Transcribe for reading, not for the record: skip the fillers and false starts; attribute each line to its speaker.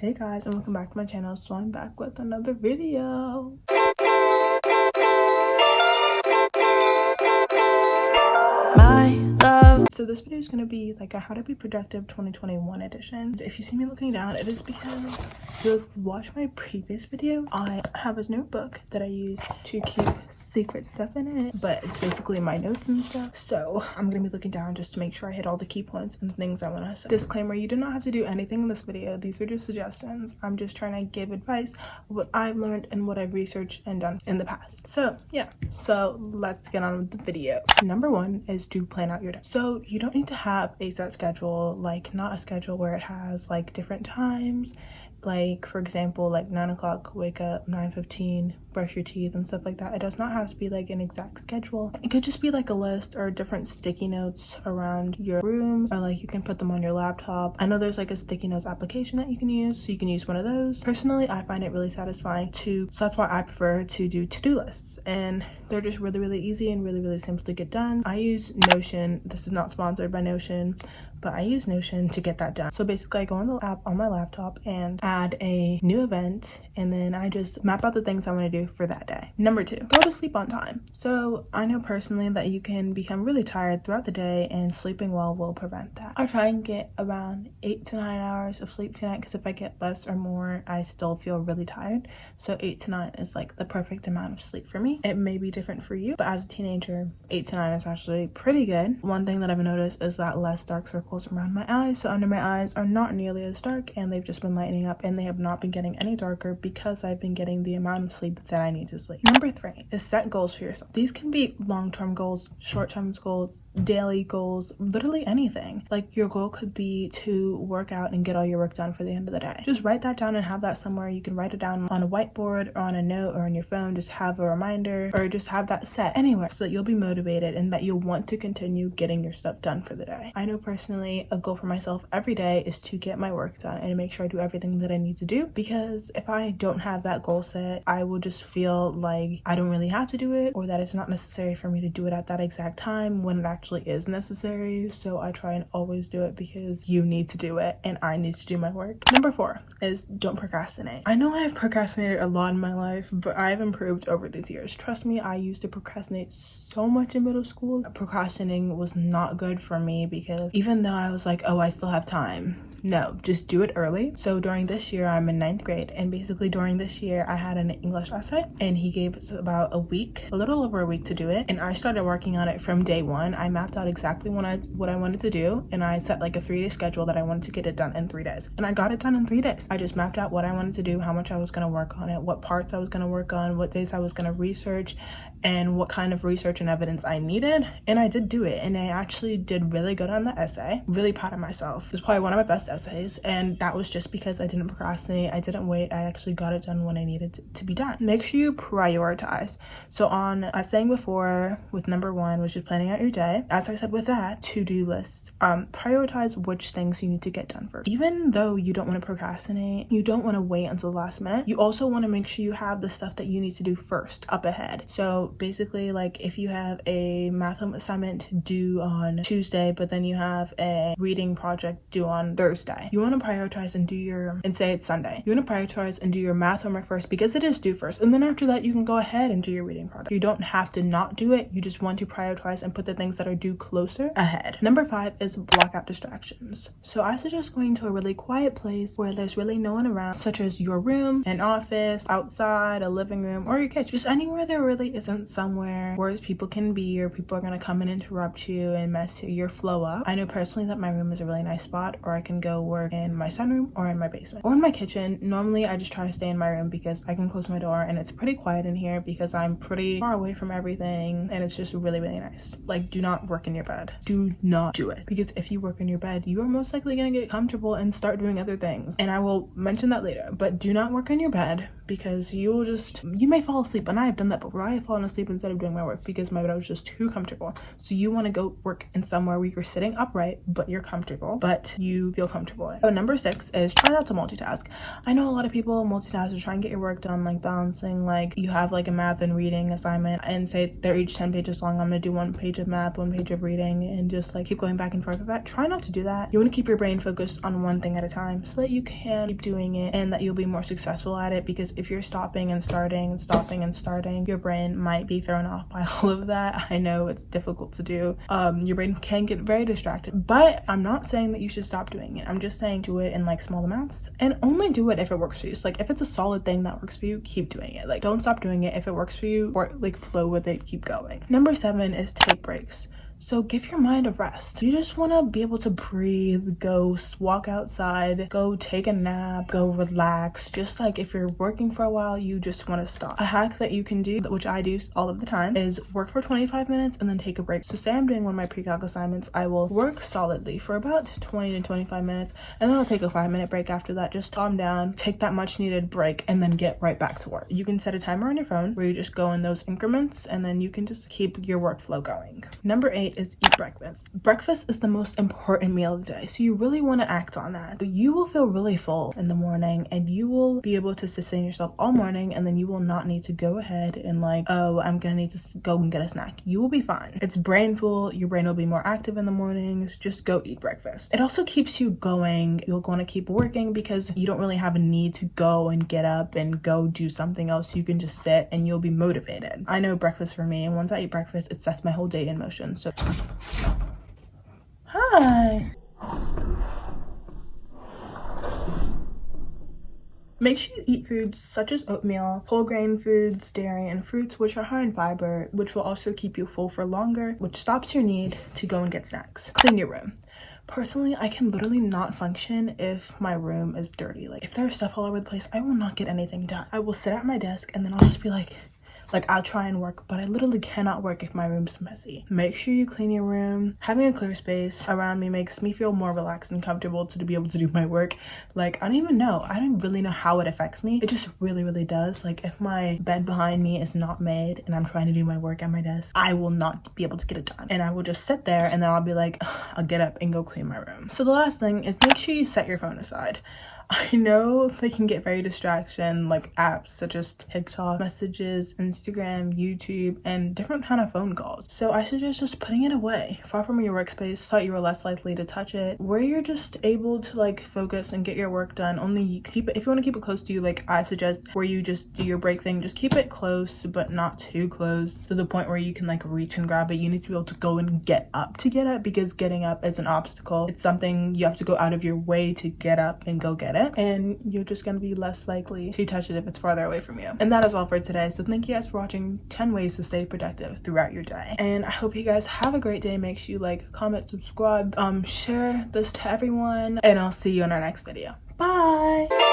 Speaker 1: Hey guys, and welcome back to my channel. So I'm back with another video. My love. So this video is going to be like a how to be productive 2021 edition. If you see me looking down, it is because if you watch my previous video, I have this notebook that I use to keep secret stuff in it, but it's basically my notes and stuff. So I'm gonna be looking down just to make sure I hit all the key points and things I want to say. Disclaimer, you do not have to do anything in this video. These are just suggestions. I'm just trying to give advice of what I've learned and what I've researched and done in the past. So yeah, so let's get on with the video. Number one is to plan out your day. So you don't need to have a set schedule, like not a schedule where it has like different times, like for example like 9 o'clock wake up, 9:15 brush your teeth and stuff like that. It does not have to be like an exact schedule. It could just be like a list or different sticky notes around your room, or like you can put them on your laptop. I know there's like a sticky notes application that you can use, so you can use one of those. Personally, I find it really satisfying so that's why I prefer to do to-do lists, and they're just really easy and really simple to get done. I use Notion. This is not sponsored by Notion, but I use Notion to get that done. So basically I go on the app on my laptop and add a new event, and then I just map out the things I want to do for that day. Number two, go to sleep on time. So I know personally that you can become really tired throughout the day, and sleeping well will prevent that. I try and get around 8 to 9 hours of sleep tonight, because if I get less or more, I still feel really tired. So 8 to 9 is like the perfect amount of sleep for me. It may be different for you, but as a teenager, 8 to 9 is actually pretty good. One thing that I've noticed is that less dark circles around my eyes, so under my eyes are not nearly as dark, and they've just been lightening up, and they have not been getting any darker because I've been getting the amount of sleep that I need to sleep. Number three is set goals for yourself. These can be long-term goals, short-term goals, daily goals, literally anything. Like your goal could be to work out and get all your work done for the end of the day. Just write that down and have that somewhere. You can write it down on a whiteboard or on a note or on your phone. Just have a reminder, or just have that set anywhere so that you'll be motivated and that you'll want to continue getting your stuff done for the day. I know personally a goal for myself every day is to get my work done and make sure I do everything that I need to do, because if I don't have that goal set, I will just feel like I don't really have to do it, or that it's not necessary for me to do it at that exact time when it actually is necessary. So I try and always do it because you need to do it and I need to do my work. Number four is don't procrastinate. I know I have procrastinated a lot in my life, but I've improved over these years. Trust me, I used to procrastinate so much in middle school. Procrastinating was not good for me, because even though I was like, oh, I still have time, no, just do it early. So during this year, I'm in 9th grade, and basically during this year I had an English essay, and he gave us about a little over a week to do it, and I started working on it from day one. I mapped out exactly what I wanted to do, and I set like a 3-day schedule that I wanted to get it done in 3 days, and I got it done in 3 days. I just mapped out what I wanted to do, how much I was going to work on it, what parts I was going to work on, what days I was going to research, and what kind of research and evidence I needed, and I did do it, and I actually did really good on the essay. Really proud of myself. It was probably one of my best essays, and that was just because I didn't procrastinate. I didn't wait. I actually got it done when I needed to be done. Make sure you prioritize. So on, I was saying before with number one, which is planning out your day, as I said with that, to-do lists, prioritize which things you need to get done first. Even though you don't want to procrastinate, you don't want to wait until the last minute, you also want to make sure you have the stuff that you need to do first up ahead. So basically, like if you have a math assignment due on Tuesday, but then you have a reading project due on Thursday, you want to prioritize and say it's Sunday. You want to prioritize and do your math homework first, because it is due first, and then after that you can go ahead and do your reading project. You don't have to not do it. You just want to prioritize and put the things that are due closer ahead. Number five is block out distractions. So I suggest going to a really quiet place where there's really no one around, such as your room, an office, outside, a living room, or your kitchen. Just anywhere there really isn't somewhere where people can be, or people are going to come and interrupt you and mess your flow up. I know personally that my room is a really nice spot, or I can go work in my sunroom or in my basement or in my kitchen. Normally I just try to stay in my room because I can close my door and it's pretty quiet in here, because I'm pretty far away from everything, and it's just really nice. Like, do not work in your bed. Do not do it, because if you work in your bed, you are most likely going to get comfortable and start doing other things, and I will mention that later. But do not work in your bed, because you may fall asleep, and I have done that before. I have fallen asleep instead of doing my work because my bed was just too comfortable. So you want to go work in somewhere where you're sitting upright but you're comfortable, but you feel comfortable. So number 6 is try not to multitask. I know a lot of people multitask to try and get your work done, like balancing, like you have like a math and reading assignment and say they're each 10 pages long. I'm gonna do 1 page of math, 1 page of reading, and just like keep going back and forth with that. Try not to do that. You want to keep your brain focused on one thing at a time so that you can keep doing it and that you'll be more successful at it, because if you're stopping and starting and stopping and starting, your brain might be thrown off by all of that. I know it's difficult to do. Your brain can get very distracted, but I'm not saying that you should stop doing it. I'm just saying do it in like small amounts and only do it if it works for you. So like if it's a solid thing that works for you, keep doing it. Like don't stop doing it. If it works for you, or like flow with it, keep going. Number 7 is take breaks. So give your mind a rest. You just want to be able to breathe, go walk outside, go take a nap, go relax. Just like if you're working for a while, you just want to stop. A hack that you can do, which I do all of the time, is work for 25 minutes and then take a break. So say I'm doing one of my pre-calc assignments, I will work solidly for about 20 to 25 minutes and then I'll take a 5-minute break after that. Just calm down, take that much needed break, and then get right back to work. You can set a timer on your phone where you just go in those increments and then you can just keep your workflow going. Number 8 is eat breakfast. Breakfast is the most important meal of the day, so you really want to act on that. You will feel really full in the morning and you will be able to sustain yourself all morning, and then you will not need to go ahead and like, oh, I'm gonna need to go and get a snack. You will be fine. It's brain full. Your brain will be more active in the mornings. Just go eat breakfast. It also keeps you going. You'll want to keep working because you don't really have a need to go and get up and go do something else. You can just sit and you'll be motivated. I know breakfast for me, and once I eat breakfast, it sets my whole day in motion. So hi. Make sure you eat foods such as oatmeal, whole grain foods, dairy, and fruits, which are high in fiber, which will also keep you full for longer, which stops your need to go and get snacks. Clean your room. Personally, I can literally not function if my room is dirty. Like if there's stuff all over the place, I will not get anything done. I will sit at my desk and then I'll just be like I'll try and work, but I literally cannot work if my room's messy. Make sure you clean your room. Having a clear space around me makes me feel more relaxed and comfortable to be able to do my work. Like I don't really know how it affects me. It just really does. Like if my bed behind me is not made and I'm trying to do my work at my desk, I will not be able to get it done, and I will just sit there and then I'll be like, I'll get up and go clean my room. So the last thing is make sure you set your phone aside. I know they can get very distraction, like apps such as TikTok, messages, Instagram, YouTube, and different kind of phone calls. So I suggest just putting it away, far from your workspace, so that you are less likely to touch it, where you're just able to like focus and get your work done. Only keep it, if you want to keep it close to you, like I suggest where you just do your break thing, just keep it close, but not too close to the point where you can like reach and grab it. You need to be able to go and get up to get it, because getting up is an obstacle. It's something you have to go out of your way to get up and go get it. And you're just going to be less likely to touch it if it's farther away from you. And that is all for today. So thank you guys for watching 10 ways to stay productive throughout your day. And I hope you guys have a great day. Make sure you like, comment, subscribe, share this to everyone, and I'll see you in our next video. Bye.